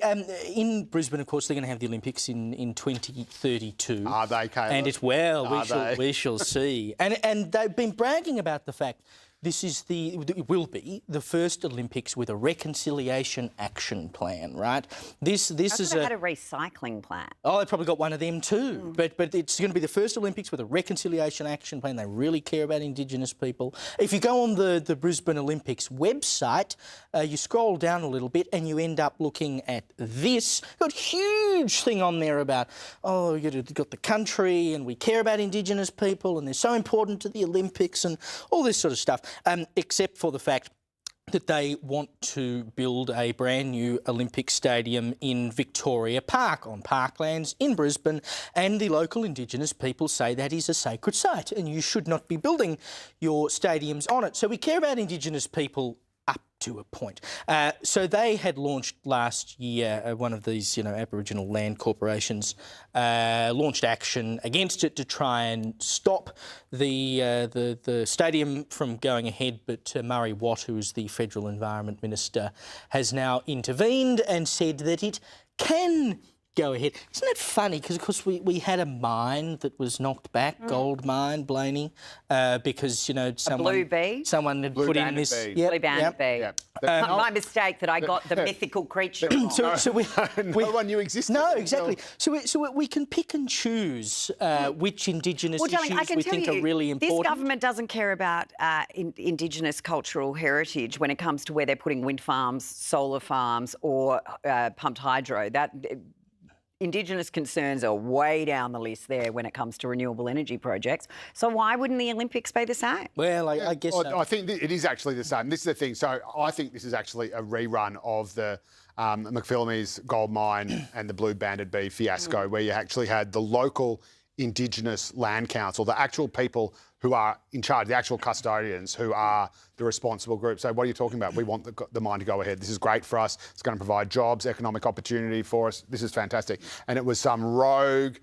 In Brisbane, of course, they're going to have the Olympics in 2032. Are they, Caleb? And we shall see. And they've been bragging about the fact it will be the first Olympics with a reconciliation action plan, right? This is had a recycling plan. Oh, they probably got one of them too. But it's going to be the first Olympics with a reconciliation action plan. They really care about Indigenous people. If you go on the Brisbane Olympics website, you scroll down a little bit and you end up looking at this. Got a huge thing on there about, you've got the country and we care about Indigenous people and they're so important to the Olympics and all this sort of stuff. Except for the fact that they want to build a brand new Olympic stadium in Victoria Park, on parklands in Brisbane, and the local Indigenous people say that is a sacred site and you should not be building your stadiums on it. So we care about Indigenous people up to a point. So they had launched last year, one of these, Aboriginal land corporations, launched action against it to try and stop the stadium from going ahead. But Murray Watt, who is the Federal Environment Minister, has now intervened and said that it can go ahead. Isn't it funny? Because, of course, we had a mine that was knocked back, gold mine, Blaney, because, someone had put in this... Blue banded bee. My mistake that I got the mythical creature wrong. No one knew existed. No, exactly. So we can pick and choose which Indigenous issues we think are really important. This government doesn't care about Indigenous cultural heritage when it comes to where they're putting wind farms, solar farms or pumped hydro. Indigenous concerns are way down the list there when it comes to renewable energy projects. So why wouldn't the Olympics be the same? Well, I guess so. I think it is actually the same. This is the thing. So I think this is actually a rerun of the McPhillamys gold mine and the blue banded bee fiasco, where you actually had the local Indigenous Land Council, the actual people who are in charge, the actual custodians who are the responsible group. So what are you talking about? We want the mine to go ahead. This is great for us. It's going to provide jobs, economic opportunity for us. This is fantastic. And it was some rogue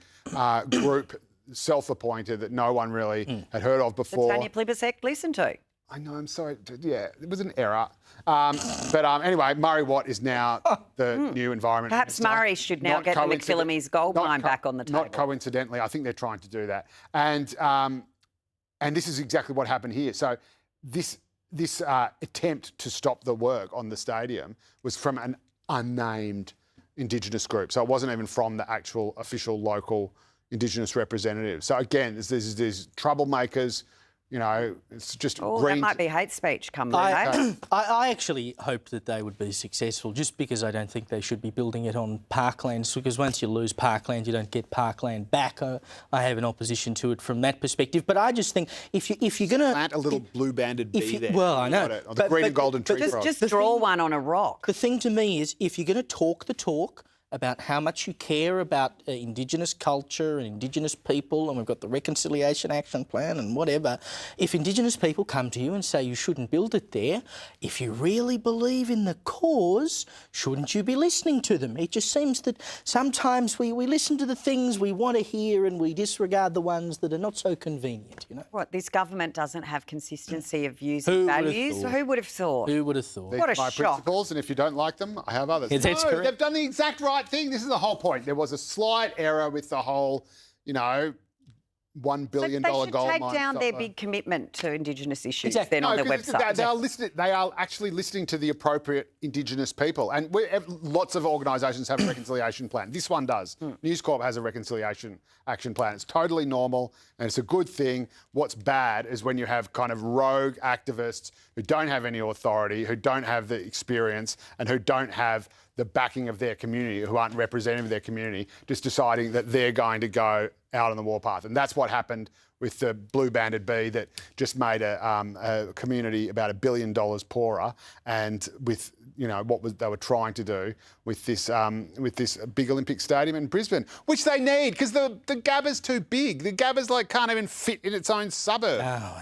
group, self-appointed, that no one really had heard of before. Tanya Plibersek listened to. I know, I'm sorry. Yeah, it was an error. Anyway, Murray Watt is now the new environment Perhaps minister. Murray should now get the McPhillamys gold mine back on the table. Not coincidentally, I think they're trying to do that. And this is exactly what happened here. So this attempt to stop the work on the stadium was from an unnamed Indigenous group. So it wasn't even from the actual official local Indigenous representatives. So again, there's troublemakers. It's just that might be hate speech come later. I actually hope that they would be successful, just because I don't think they should be building it on parklands, because once you lose parkland, you don't get parkland back. I have an opposition to it from that perspective. But I just think if you're going to... Plant a little blue banded bee there. Well, I know. The green and golden tree frog. Just draw one on a rock. The thing to me is, if you're going to talk the talk about how much you care about Indigenous culture and Indigenous people, and we've got the Reconciliation Action Plan and whatever, if Indigenous people come to you and say you shouldn't build it there, if you really believe in the cause, shouldn't you be listening to them? It just seems that sometimes we listen to the things we want to hear and we disregard the ones that are not so convenient, What, this government doesn't have consistency of views and values? Who would have thought? Who would have thought? What a my shock. principles, and if you don't like them, I have others. That's correct. They've done the exact right thing. This is the whole point. There was a slight error with the whole, $1 billion gold mine. They should take down their big commitment to Indigenous issues Exactly. then on their website. They are actually listening to the appropriate Indigenous people. And lots of organisations have a reconciliation plan. This one does. News Corp has a reconciliation action plan. It's totally normal and it's a good thing. What's bad is when you have kind of rogue activists who don't have any authority, who don't have the experience and who don't have the backing of their community, who aren't representative of their community, just deciding that they're going to go out on the warpath. And that's what happened with the blue banded bee that just made a community about $1 billion poorer, and with what they were trying to do with this big Olympic stadium in Brisbane, which they need because the Gabba's too big. The Gabba's can't even fit in its own suburb. Oh,